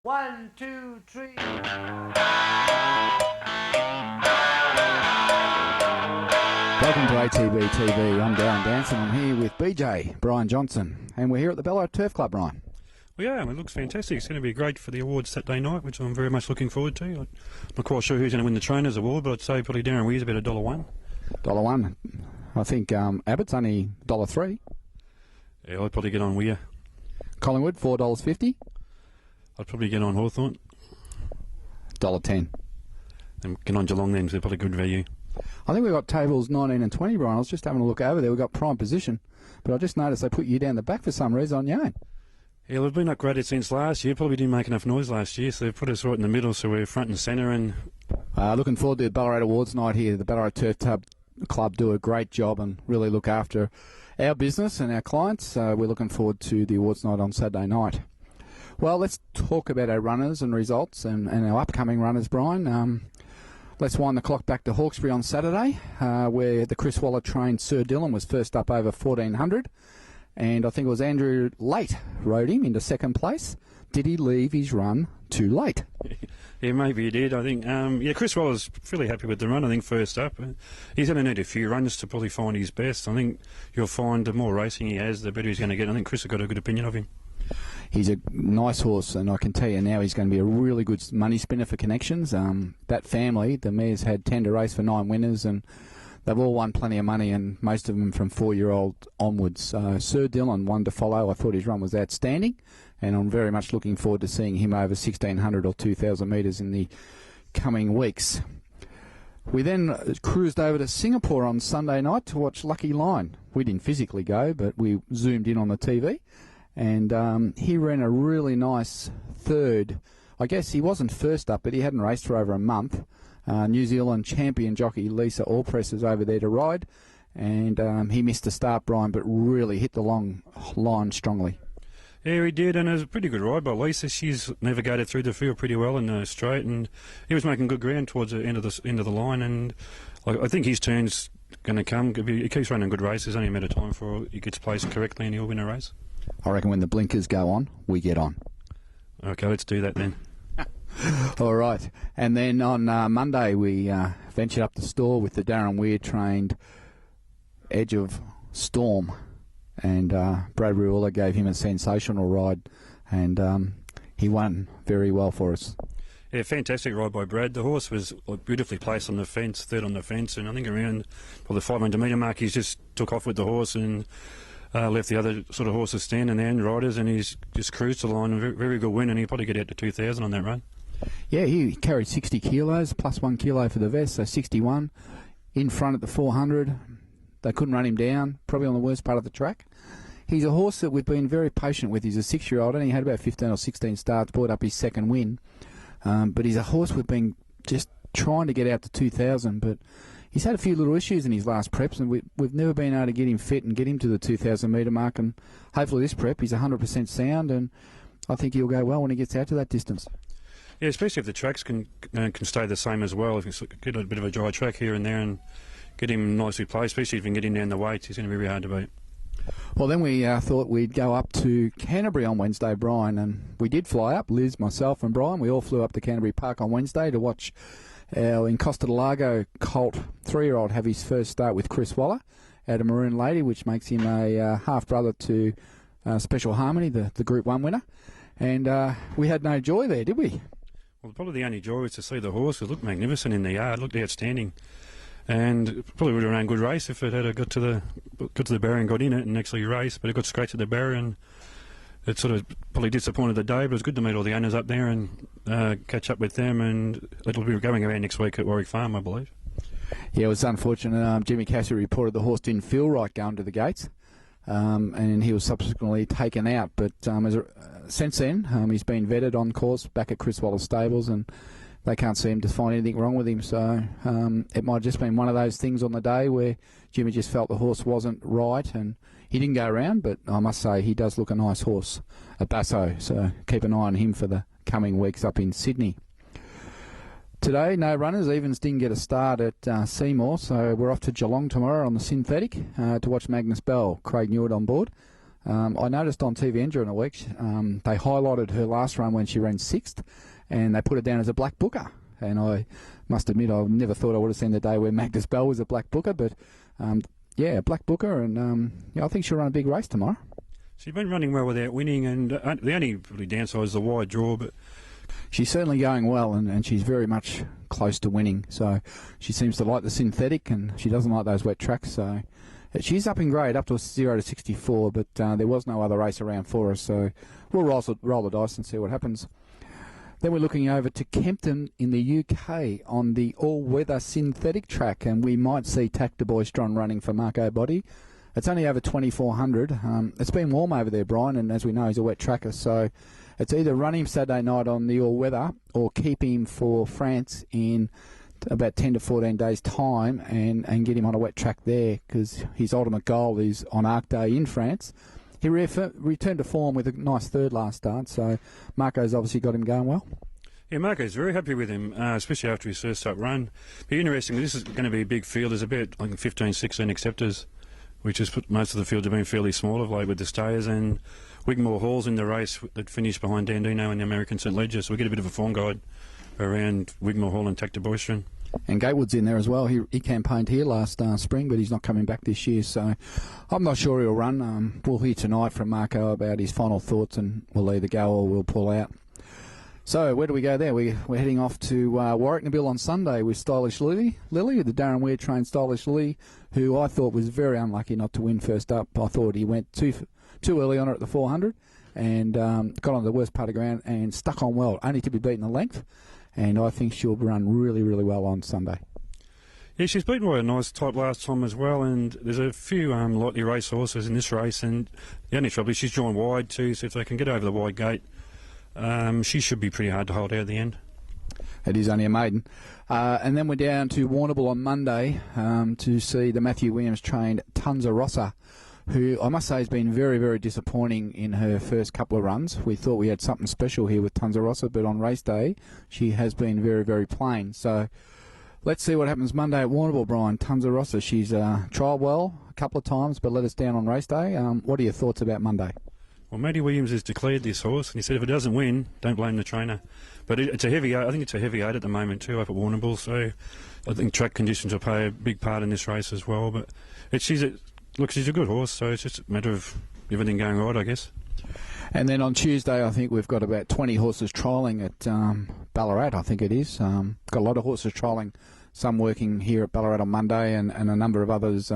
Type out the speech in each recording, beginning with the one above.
1, 2, 3. Welcome to ATB TV. I'm Darren Danson. I'm here with BJ, Brian Johnson, and we're here at the Ballarat Turf Club, Brian. We are, and it looks fantastic. It's going to be great for the awards Saturday night, which I'm very much looking forward to. I'm not quite sure who's going to win the Trainers Award, but I'd say probably Darren Weir's about $1. $1. I think Abbott's only $3. Yeah, I'd probably get on Weir. Collingwood, $4.50. I'd probably get on Hawthorn. $1.10. And get on Geelong then, so they're probably good value. I think we've got tables 19 and 20, Brian. I was just having a look over there. We've got prime position, but I just noticed they put you down the back for some reason on your own. Yeah, we've been upgraded since last year. Probably didn't make enough noise last year, so they've put us right in the middle, so we're front and centre. And looking forward to the Ballarat Awards night here. The Ballarat Turf Club do a great job and really look after our business and our clients. We're looking forward to the awards night on Saturday night. Well, let's talk about our runners and results and our upcoming runners, Brian. Let's wind the clock back to Hawkesbury on Saturday, where the Chris Waller trained Sir Dylan was first up over 1,400. And I think it was Andrew Late rode him into second place. Did he leave his run too late? Yeah, maybe he did. I think, Chris Waller's fairly happy with the run, I think, first up. He's going to need a few runs to probably find his best. I think you'll find the more racing he has, the better he's going to get. I think Chris has got a good opinion of him. He's a nice horse, and I can tell you now he's going to be a really good money spinner for Connections. That family, the mares had 10 to race for 9 winners, and they've all won plenty of money, and most of them from 4-year-old onwards. Sir Dylan, one to follow. I thought his run was outstanding, and I'm very much looking forward to seeing him over 1,600 or 2,000 metres in the coming weeks. We then cruised over to Singapore on Sunday night to watch Lucky Line. We didn't physically go, but we zoomed in on the TV. And he ran a really nice third. I guess he wasn't first up, but he hadn't raced for over a month. New Zealand champion jockey Lisa Allpress is over there to ride. And he missed a start, Brian, but really hit the long line strongly. Yeah, he did, and it was a pretty good ride by Lisa. She's navigated through the field pretty well in the straight, and he was making good ground towards the end of the line. And I think his turn's going to come. He keeps running good races. Only a matter of time before he gets placed correctly and he'll win a race. I reckon when the blinkers go on, we get on. Okay, let's do that then. All right. And then on Monday, we ventured up the store with the Darren Weir trained Edge of Storm. And Brad Ruella gave him a sensational ride. And he won very well for us. Yeah, fantastic ride by Brad. The horse was beautifully placed on the fence, third on the fence. And I think around the 500 metre mark, he just took off with the horse and left the other sort of horses standing there and riders, and he's just cruised the line. Very, very good win, and he'll probably get out to 2,000 on that run. Yeah, he carried 60 kilos, plus 1 kilo for the vest, so 61. In front at the 400. They couldn't run him down, probably on the worst part of the track. He's a horse that we've been very patient with. He's a 6-year-old, and he had about 15 or 16 starts, brought up his second win. But he's a horse we've been just trying to get out to 2,000, but he's had a few little issues in his last preps, and we've never been able to get him fit and get him to the 2,000 metre mark. And hopefully this prep, he's 100% sound, and I think he'll go well when he gets out to that distance. Yeah, especially if the tracks can stay the same as well. If you get a bit of a dry track here and there and get him nicely placed, especially if you can get him down the weights, he's going to be very hard to beat. Well, then we thought we'd go up to Canterbury on Wednesday, Brian, and we did fly up. Liz, myself and Brian, we all flew up to Canterbury Park on Wednesday to watch our in Costa del Lago colt 3-year-old have his first start with Chris Waller out of Maroon Lady, which makes him a half-brother to Special Harmony, the Group 1 winner. And we had no joy there, did we? Well, probably the only joy was to see the horse. It looked magnificent in the yard, looked outstanding. And probably would have run a good race if it had got to the barrier and got in it and actually raced, but it got straight to the barrier, and it sort of probably disappointed the day, but it was good to meet all the owners up there and catch up with them, and it'll be going around next week at Warwick Farm, I believe. Yeah, it was unfortunate. Jimmy Cassidy reported the horse didn't feel right going to the gates, and he was subsequently taken out. But since then, he's been vetted on course back at Chris Waller's stables, and they can't seem to find anything wrong with him. So it might have just been one of those things on the day where Jimmy just felt the horse wasn't right, and he didn't go around. But I must say, he does look a nice horse, a Basso. So keep an eye on him for the coming weeks up in Sydney. Today, no runners. Evans didn't get a start at Seymour, so we're off to Geelong tomorrow on the synthetic to watch Magnus Bell. Craig Newitt on board. I noticed on TV during the week, they highlighted her last run when she ran 6th, and they put her down as a black booker. And I must admit, I never thought I would have seen the day where Magnus Bell was a black booker, but yeah, black booker, and I think she'll run a big race tomorrow. She's been running well without winning, and the only really downside is the wide draw, but she's certainly going well, and she's very much close to winning. So she seems to like the synthetic, and she doesn't like those wet tracks. So she's up in grade, up to 0 to 64, but there was no other race around for us. So we'll roll the dice and see what happens. Then we're looking over to Kempton in the UK on the all-weather synthetic track, and we might see Tactor Boystron running for Marco Botti. It's only over 2,400. It's been warm over there, Brian, and as we know, he's a wet tracker, so it's either run him Saturday night on the all-weather or keep him for France in about 10 to 14 days' time and get him on a wet track there, because his ultimate goal is on Arc Day in France. He returned to form with a nice third last start, so Marco's obviously got him going well. Yeah, Marco's very happy with him, especially after his first up run. But interestingly, this is going to be a big field. There's about 15, 16 acceptors, which has put most of the fields have been fairly small of late with the stayers, and Wigmore Hall's in the race that finished behind Dandino and the American St Leger, so we get a bit of a form guide around Wigmore Hall and Tactor Boystron. And Gatewood's in there as well. He campaigned here last spring, but he's not coming back this year, so I'm not sure he'll run. We'll hear tonight from Marco about his final thoughts, and we'll either go or we'll pull out. So where do we go there? We're heading off to Warwicknabil on Sunday with Stylish Lily, the Darren Weir trained Stylish Lily, who I thought was very unlucky not to win first up. I thought he went too early on her at the 400 and got on the worst part of ground and stuck on well, only to be beaten a length. And I think she'll run really, really well on Sunday. Yeah, she's beaten by a nice type last time as well, and there's a few lightly race horses in this race, and the only trouble is she's drawn wide too, so if they can get over the wide gate, she should be pretty hard to hold out at the end. It is only a maiden. And then we're down to Warrnambool on Monday to see the Matthew Williams trained Tunza Rossa, who I must say has been very, very disappointing in her first couple of runs. We thought we had something special here with Tunza Rossa, but on race day, she has been very, very plain. So let's see what happens Monday at Warrnambool, Brian. Tunza Rossa, she's trialled well a couple of times, but let us down on race day. What are your thoughts about Monday? Well, Matty Williams has declared this horse, and he said if it doesn't win, don't blame the trainer. But it's a heavy 8. I think it's a heavy 8 at the moment too up at Warrnambool, so I think track conditions will play a big part in this race as well. But she's a good horse, so it's just a matter of everything going right, I guess. And then on Tuesday, I think we've got about 20 horses trialling at Ballarat, I think it is. Got a lot of horses trialling, some working here at Ballarat on Monday and a number of others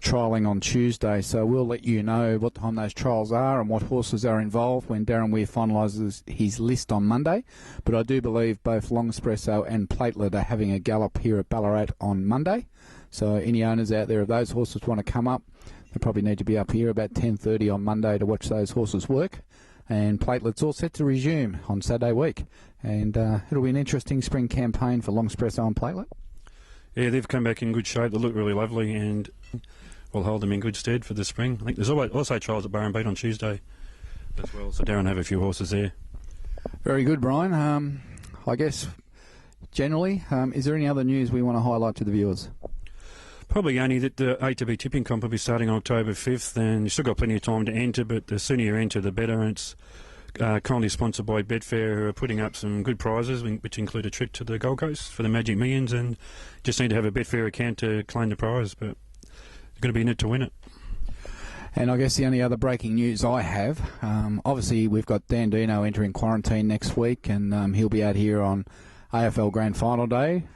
trialling on Tuesday. So we'll let you know what time those trials are and what horses are involved when Darren Weir finalises his list on Monday. But I do believe both Long Espresso and Platelet are having a gallop here at Ballarat on Monday. So any owners out there, if those horses want to come up, they probably need to be up here about 10:30 on Monday to watch those horses work. And Platelet's all set to resume on Saturday week. And it'll be an interesting spring campaign for Long Espresso and Platelet. Yeah, they've come back in good shape. They look really lovely, and we'll hold them in good stead for the spring. I think there's also trials at Burrenbeat on Tuesday as well, so Darren have a few horses there. Very good, Brian. I guess generally, is there any other news we want to highlight to the viewers? Probably only that the ATB tipping comp will be starting on October 5th, and you've still got plenty of time to enter, but the sooner you enter, the better. And it's kindly sponsored by Betfair, who are putting up some good prizes, which include a trip to the Gold Coast for the Magic Millions, and just need to have a Betfair account to claim the prize, but you're going to be in it to win it. And I guess the only other breaking news I have, obviously we've got Dandino entering quarantine next week, and he'll be out here on AFL Grand Final Day.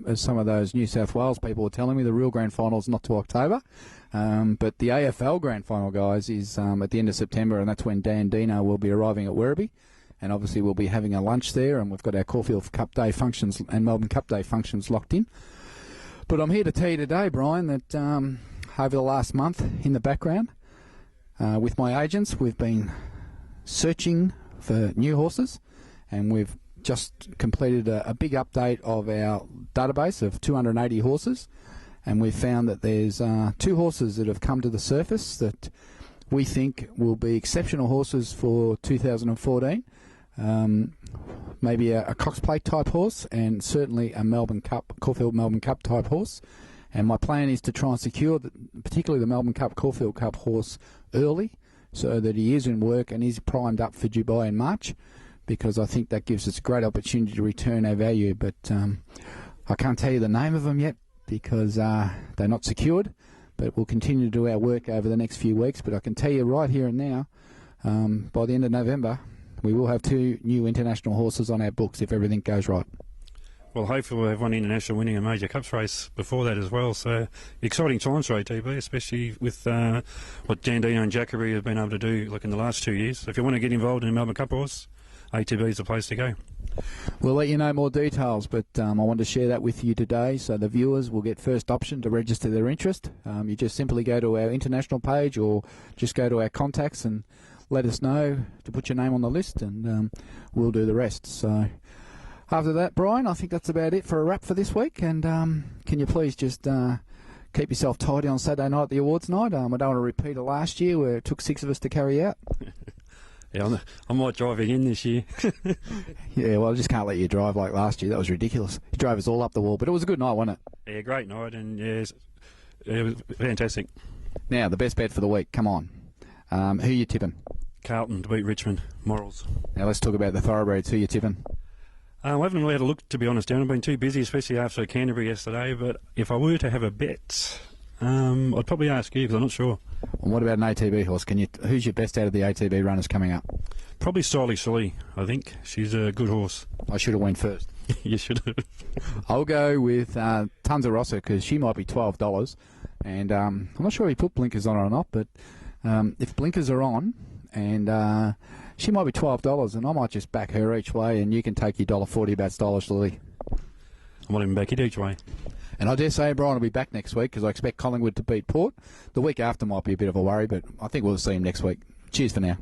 As some of those New South Wales people were telling me, the real Grand Final's not till October. But the AFL Grand Final, guys, is at the end of September, and that's when Dandino will be arriving at Werribee. And obviously we'll be having a lunch there, and we've got our Caulfield Cup Day functions and Melbourne Cup Day functions locked in. But I'm here to tell you today, Brian, that over the last month in the background, with my agents, we've been searching for new horses, and we've just completed a big update of our database of 280 horses, and we've found that there's 2 horses that have come to the surface that we think will be exceptional horses for 2014. Maybe a Cox Plate type horse, and certainly a Caulfield Melbourne Cup type horse. And my plan is to try and secure, particularly the Melbourne Cup, Caulfield Cup horse early, so that he is in work and he's primed up for Dubai in March, because I think that gives us a great opportunity to return our value. But I can't tell you the name of them yet because they're not secured, but we'll continue to do our work over the next few weeks. But I can tell you right here and now, by the end of November, we will have 2 new international horses on our books if everything goes right. Well, hopefully we'll have one international winning a major cups race before that as well. So exciting times for ATB, especially with what Dandino and Jackery have been able to do like in the last 2 years. So if you want to get involved in a Melbourne Cup horse, ATB is the place to go. We'll let you know more details, but I wanted to share that with you today so the viewers will get first option to register their interest. You just simply go to our international page or just go to our contacts and let us know to put your name on the list, and we'll do the rest. So after that, Brian, I think that's about it for a wrap for this week. And can you please just keep yourself tidy on Saturday night at the awards night? I don't want to repeat it last year where it took 6 of us to carry out. Yeah, I might drive again this year. Yeah, well, I just can't let you drive like last year. That was ridiculous. You drove us all up the wall, but it was a good night, wasn't it? Yeah, great night, and yeah, it was fantastic. Now, the best bet for the week. Come on. Who you tipping? Carlton to beat Richmond. Morals. Now, let's talk about the thoroughbreds. Who you tipping? I haven't really had a look, to be honest, Darren. I've been too busy, especially after Canterbury yesterday. But if I were to have a bet, I'd probably ask you because I'm not sure. And what about an ATB horse? Who's your best out of the ATB runners coming up? Probably Stylish Silly, I think. She's a good horse. I should have went first. You should have. I'll go with Tons of Rossa because she might be $12. And I'm not sure if he put blinkers on her or not, but if blinkers are on, and she might be $12, and I might just back her each way, and you can take your $1.40 about Stylish Lily. I might even back it each way. And I dare say Brian will be back next week because I expect Collingwood to beat Port. The week after might be a bit of a worry, but I think we'll see him next week. Cheers for now.